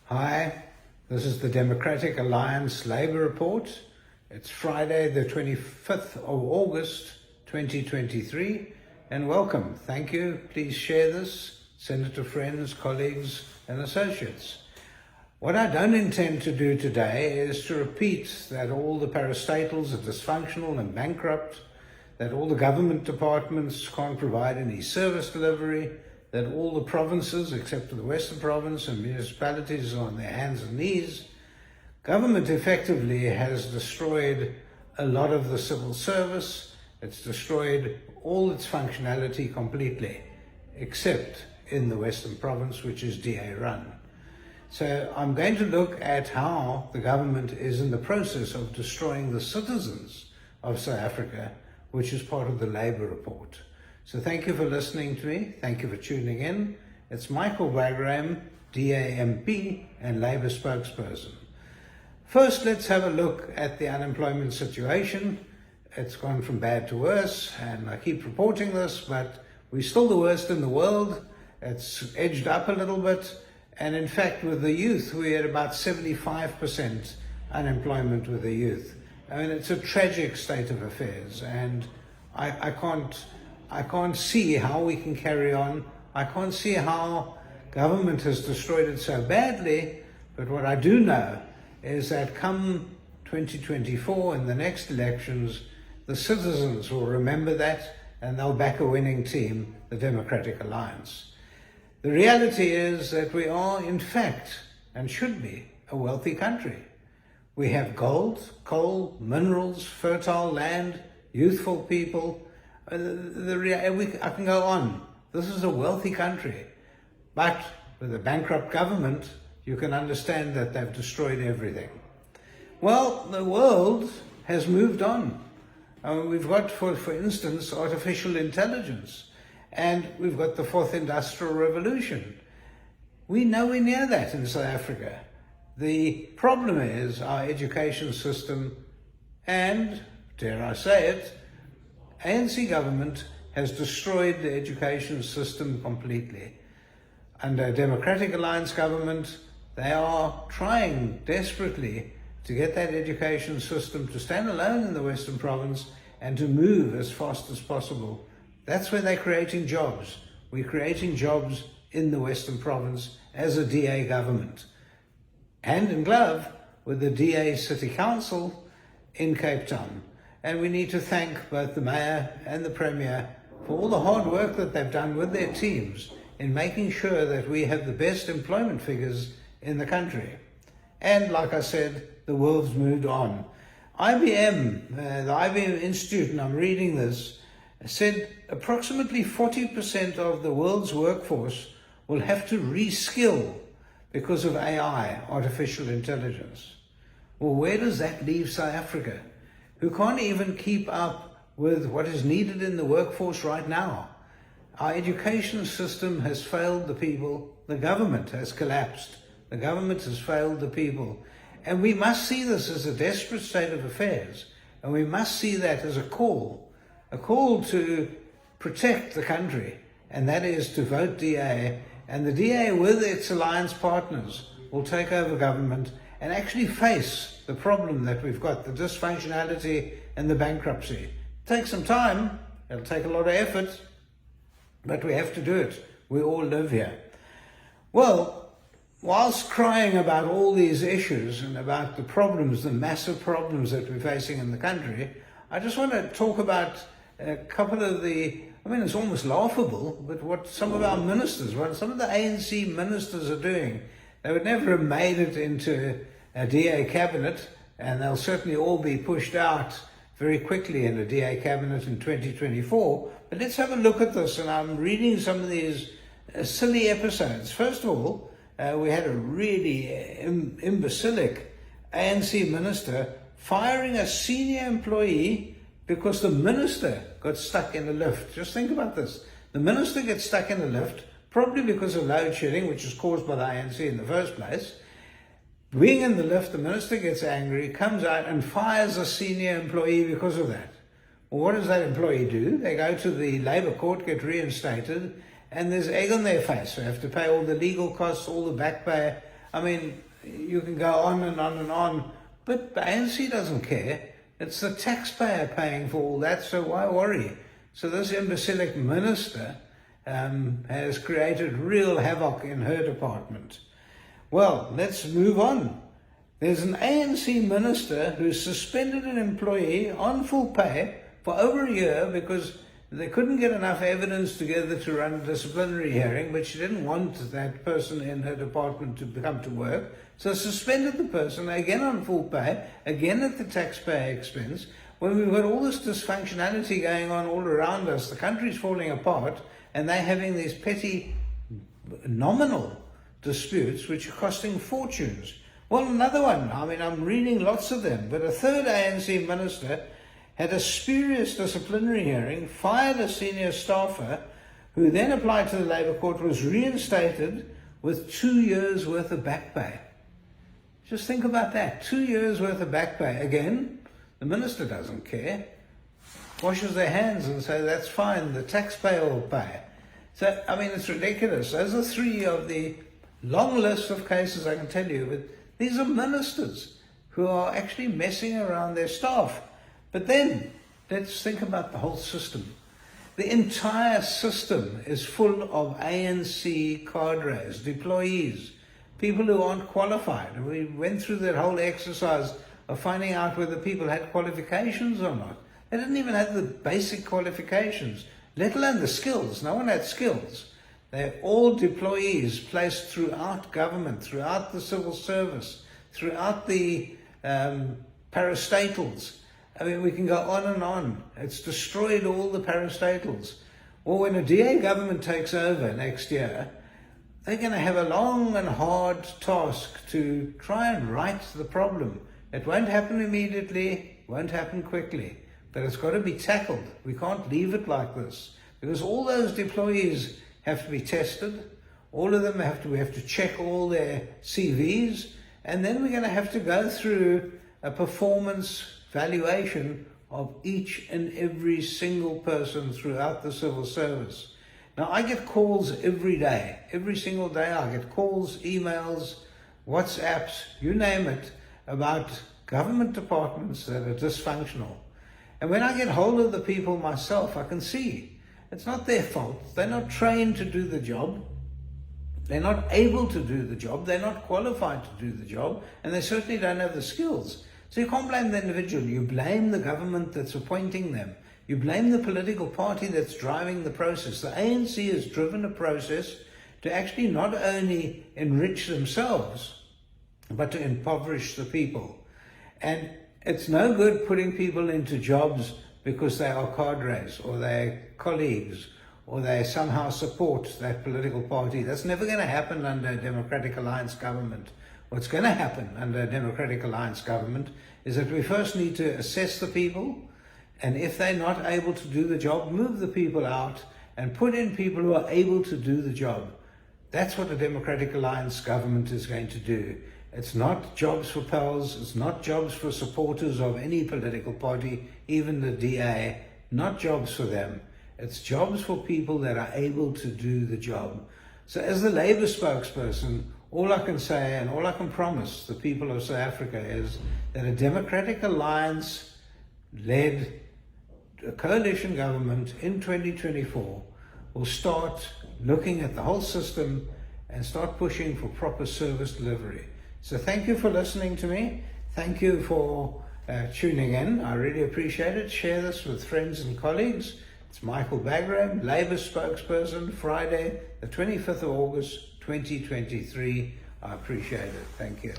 Hi, this is the Democratic Alliance Labour Report. It's Friday the 25th of August 2023 and welcome. Thank you. Please share this, send it to friends, colleagues and associates. What I don't intend to do today is to repeat that all the parastatals are dysfunctional and bankrupt, that all the government departments can't provide any service delivery, that all the provinces, except for the Western Province and municipalities, are on their hands and knees. Government effectively has destroyed a lot of the civil service. It's destroyed all its functionality completely, except in the Western Province, which is DA run. So I'm going to look at how the government is in the process of destroying the citizens of South Africa, which is part of the Labour Report. So thank you for listening to me. Thank you for tuning in. It's Michael Wagram, DA-MP and Labour spokesperson. First, let's have a look at the unemployment situation. It's gone from bad to worse, and I keep reporting this, but we're still the worst in the world. It's edged up a little bit, and in fact, with the youth, we're at about 75% unemployment with the youth. I mean, it's a tragic state of affairs, and I can't see how we can carry on. I can't see how government has destroyed it so badly, but what I do know is that come 2024 in the next elections, the citizens will remember that and they'll back a winning team, the Democratic Alliance. The reality is that we are, in fact, and should be, a wealthy country. We have gold, coal, minerals, fertile land, youthful people. I can go on. This is a wealthy country. But with a bankrupt government, you can understand that they've destroyed everything. Well, the world has moved on. We've got, for instance, artificial intelligence, and we've got the fourth industrial revolution. We're nowhere near that in South Africa. The problem is our education system and, dare I say it, ANC government has destroyed the education system completely. Under Democratic Alliance government, they are trying desperately to get that education system to stand alone in the Western Province and to move as fast as possible. That's where they're creating jobs. We're creating jobs in the Western Province as a DA government. Hand in glove with the DA City Council in Cape Town. And we need to thank both the Mayor and the Premier for all the hard work that they've done with their teams in making sure that we have the best employment figures in the country. And like I said, the world's moved on. IBM, the IBM Institute, and I'm reading this, said approximately 40% of the world's workforce will have to reskill because of AI, artificial intelligence. Well, where does that leave South Africa, who can't even keep up with what is needed in the workforce right now? Our education system has failed the people. The government has collapsed. The government has failed the people. And we must see this as a desperate state of affairs. And we must see that as a call to protect the country. And that is to vote DA. And the DA, with its alliance partners, will take over government and actually face the problem that we've got, the dysfunctionality and the bankruptcy. It takes some time, it'll take a lot of effort, but we have to do it. We all live here. Well, whilst crying about all these issues and about the problems, the massive problems that we're facing in the country, I just want to talk about a couple of it's almost laughable, but what some of our ministers, what some of the ANC ministers are doing. They would never have made it into a DA cabinet, and they'll certainly all be pushed out very quickly in a DA cabinet in 2024. But let's have a look at this, and I'm reading some of these silly episodes. First of all, we had a really imbecilic ANC minister firing a senior employee because the minister got stuck in a lift. Just think about this. The minister gets stuck in a lift, probably because of load shedding, which is caused by the ANC in the first place. Being in the lift, the minister gets angry, comes out and fires a senior employee because of that. Well, what does that employee do? They go to the Labour Court, get reinstated, and there's egg on their face. They have to pay all the legal costs, all the back pay. I mean, you can go on and on and on, but the ANC doesn't care. It's the taxpayer paying for all that, so why worry? So this imbecilic minister has created real havoc in her department. Well, let's move on. There's an ANC minister who suspended an employee on full pay for over a year because they couldn't get enough evidence together to run a disciplinary hearing, but she didn't want that person in her department to come to work. So suspended the person, again on full pay, again at the taxpayer expense. When we've got all this dysfunctionality going on all around us, the country's falling apart, and they're having these petty, nominal disputes which are costing fortunes. Well, another one, I mean, I'm reading lots of them, but a third ANC minister had a spurious disciplinary hearing, fired a senior staffer, who then applied to the Labour Court, was reinstated with 2 years' worth of back pay. Just think about that, 2 years' worth of back pay. Again, the minister doesn't care, washes their hands and says, that's fine, the taxpayer will pay. So, I mean, it's ridiculous. Those are three of the long list of cases I can tell you, but these are ministers who are actually messing around their staff. But then, let's think about the whole system. The entire system is full of ANC cadres, deployees, people who aren't qualified. We went through that whole exercise of finding out whether people had qualifications or not. They didn't even have the basic qualifications, let alone the skills. No one had skills. They're all deployees placed throughout government, throughout the civil service, throughout the parastatals. I mean, we can go on and on. It's destroyed all the parastatals. Or when a DA government takes over next year, they're going to have a long and hard task to try and right the problem. It won't happen immediately, won't happen quickly, but it's got to be tackled. We can't leave it like this, because all those deployees have to be tested. All of them we have to check all their CVs, and then we're going to have to go through a performance valuation of each and every single person throughout the civil service. Now, I get calls every day. Every single day I get calls, emails, WhatsApps, you name it, about government departments that are dysfunctional. And when I get hold of the people myself, I can see it's not their fault. They're not trained to do the job. They're not able to do the job. They're not qualified to do the job. And they certainly don't have the skills. So you can't blame the individual. You blame the government that's appointing them. You blame the political party that's driving the process. The ANC has driven a process to actually not only enrich themselves, but to impoverish the people. And it's no good putting people into jobs because they are cadres or they're colleagues or they somehow support that political party. That's never going to happen under a Democratic Alliance government. What's going to happen under a Democratic Alliance government is that we first need to assess the people, and if they're not able to do the job, move the people out and put in people who are able to do the job. That's what a Democratic Alliance government is going to do. It's not jobs for pals, it's not jobs for supporters of any political party, even the DA, not jobs for them. It's jobs for people that are able to do the job. So as the Labour spokesperson, all I can say and all I can promise the people of South Africa is that a Democratic Alliance-led coalition government in 2024 will start looking at the whole system and start pushing for proper service delivery. So thank you for listening to me. Thank you for tuning in. I really appreciate it. Share this with friends and colleagues. It's Michael Bagram, Labour spokesperson, Friday, the 25th of August, 2023. I appreciate it. Thank you.